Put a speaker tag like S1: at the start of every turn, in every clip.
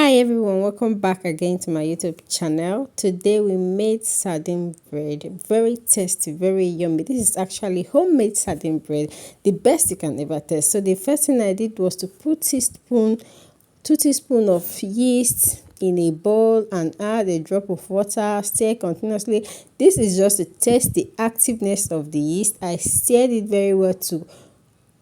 S1: Hi everyone, welcome back again to my YouTube channel. Today we made sardine bread. Very tasty, very yummy. This is actually homemade sardine bread, the best you can ever taste. So the first thing I did was to put 2 teaspoons of yeast in a bowl and add a drop of water. Stir continuously. This is just to test the activeness of the yeast. I stirred it very well to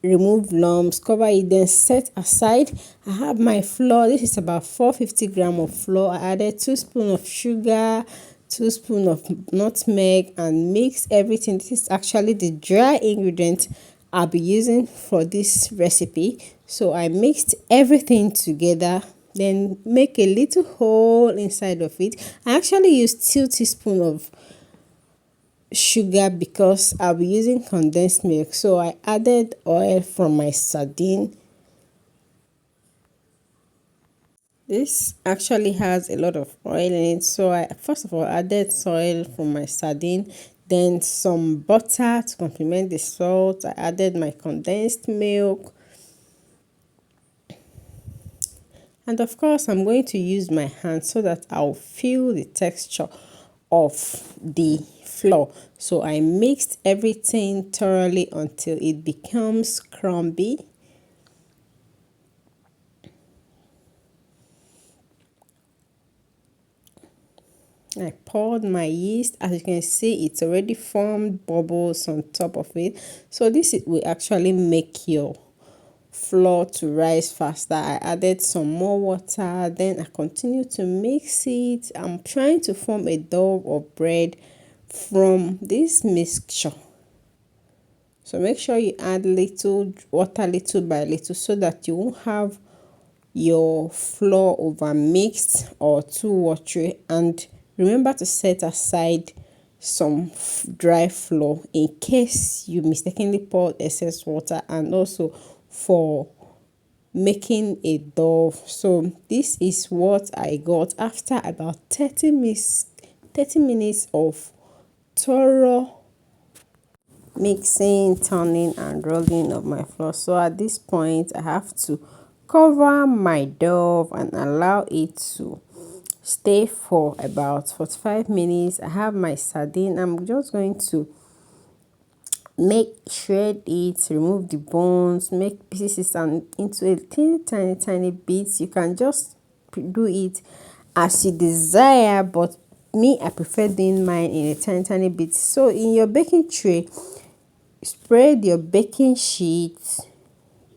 S1: remove lumps, cover it, then set aside. I have my flour. This is about 450 grams of flour. I added 2 spoons of sugar, 2 spoons of nutmeg, and mix everything. This is actually the dry ingredient I'll be using for this recipe. So I mixed everything together, then make a little hole inside of it. I actually used 2 teaspoons of sugar because I'll be using condensed milk. So I added oil from my sardine. This actually has a lot of oil in it. So I first of all added oil from my sardine, then some butter to complement the salt. I added my condensed milk. And of course, I'm going to use my hand so that I'll feel the texture of the flour. So I mixed everything thoroughly until it becomes crumbly. I poured my yeast. As you can see, it's already formed bubbles on top of it. So will actually make your flour to rise faster. I added some more water, then I continue to mix it. I'm trying to form a dough of bread from this mixture. So make sure you add little water little by little so that you won't have your flour over mixed or too watery. And remember to set aside some dry flour in case you mistakenly poured excess water, and also for making a dough. So this is what I got after about 30 minutes of thorough mixing, turning, and rolling of my flour. So at this point I have to cover my dough and allow it to stay for about 45 minutes. I have my sardine. I'm just going to shred it, remove the bones, make pieces and into a tiny bits. You can just do it as you desire, but me, I prefer doing mine in a tiny bits. So in your baking tray, spread your baking sheet,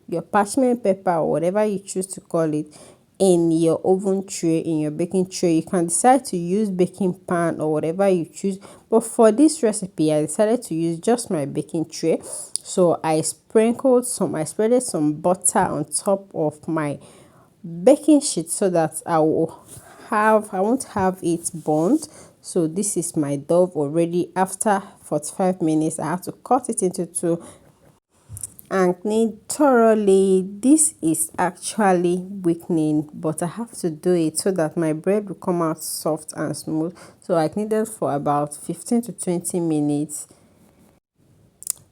S1: your parchment paper, or whatever you choose to call it, in your oven tray, in your baking tray. You can decide to use baking pan or whatever you choose, but for this recipe I decided to use just my baking tray. So I spreaded some butter on top of my baking sheet so that I won't have it burnt. So this is my dough already. After 45 minutes I have to cut it into two and knead thoroughly. This is actually weakening, but I have to do it so that my bread will come out soft and smooth. So I kneaded for about 15 to 20 minutes.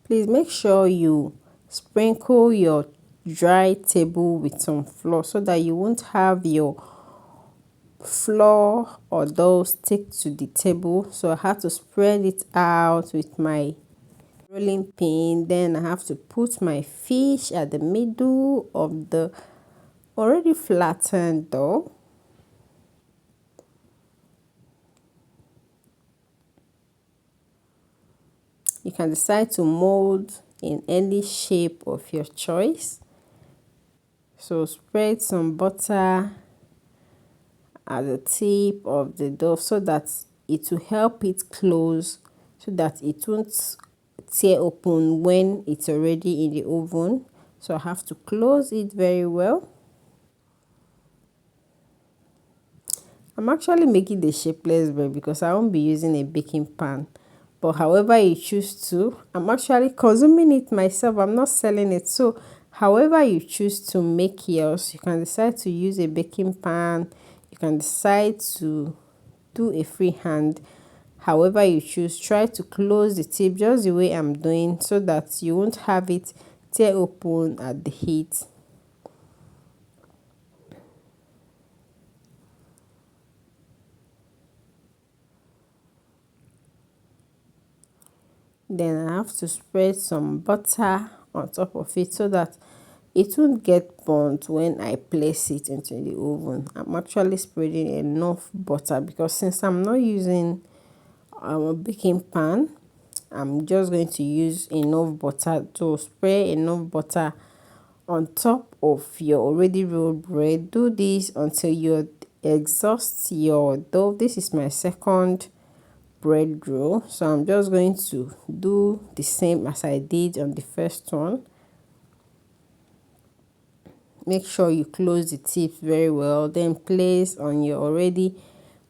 S1: Please make sure you sprinkle your dry table with some flour so that you won't have your flour or dough stick to the table. So I have to spread it out with my rolling pin. Then I have to put my fish at the middle of the already flattened dough. You can decide to mold in any shape of your choice. So spread some butter at the tip of the dough so that it will help it close, so that it won't tear open when it's already in the oven. So I have to close it very well. I'm actually making the shapeless bread because I won't be using a baking pan, but however you choose to. I'm actually consuming it myself. I'm not selling it. So however you choose to make yours, you can decide to use a baking pan. You can decide to do a freehand. However you choose, try to close the tip just the way I'm doing so that you won't have it tear open at the heat. Then I have to spread some butter on top of it so that it won't get burnt when I place it into the oven. I'm actually spreading enough butter because since I'm not using a baking pan, I'm just going to use enough butter to spray enough butter on top of your already rolled bread. Do this until you exhaust your dough. This is my second bread roll, so I'm just going to do the same as I did on the first one. Make sure you close the tips very well, then place on your already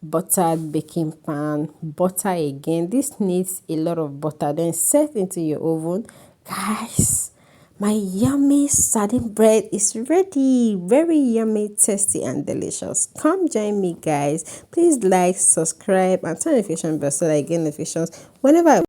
S1: buttered baking pan, butter again. This needs a lot of butter, then set into your oven. Guys, my yummy sardine bread is ready. Very yummy, tasty and delicious. Come join me, guys. Please like, subscribe and turn the notification bell so that I get notifications whenever I